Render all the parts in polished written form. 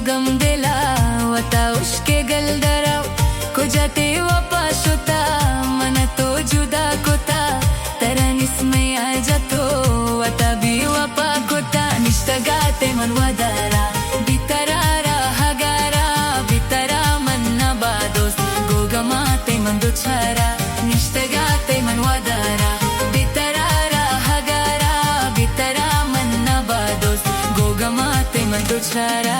गम दिला वता उसके गलदरा को जाते वापस होता मन तो जुदा कोता तरनिस में आ जातो वता भी वापा कोता निष्ठगा ताही मन wadara बितरारा हगारा बितरा मन नबादोस गोगमा ताही मन दुछारा निष्ठगा ताही मन wadara बितरारा हगारा बितरा मन नबादोस गोगमा ताही मन दुछारा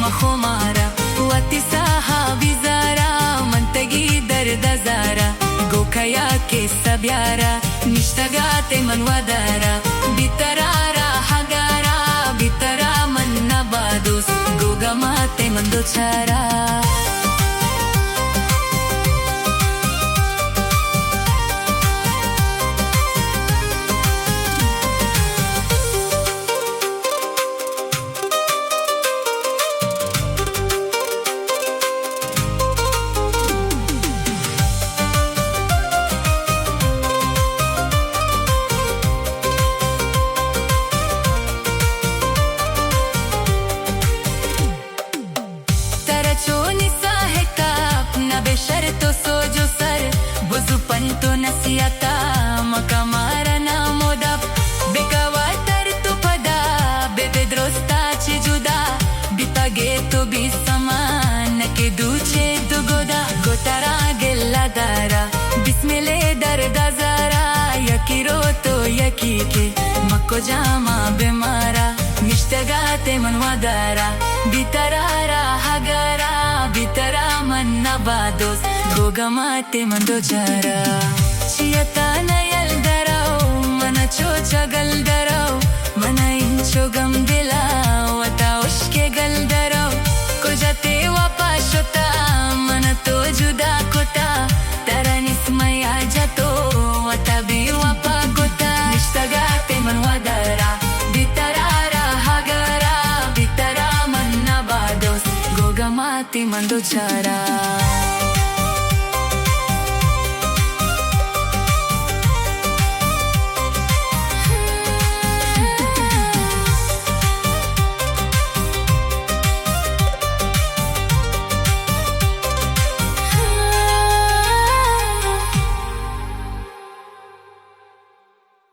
خمارا واتساها بزارا منتقي درد زارا قوكايا كيسا بيارا نشتغا تاهي من wadara بترارا حقارا بترا من نبادوس قوغما تاهي من دوچارا मको जामा बेमारा निष्ठगा ताही मन wadara बितरारा हगारा बितरा मन नबादोस गोगमा ताही मन दोचारा चियता नयल दराव मन चोचा गल दराव मन इंचो गम दिला वता उसके गल दराव को जाते वापस होता मन तो जुदा कोता तरनिस में आ जातो वता भी वापा कोता निष्ठगा ताही मन wadara बितरारा हगारा बितरा मन नबादोस गोगमा ताही मन दोचारा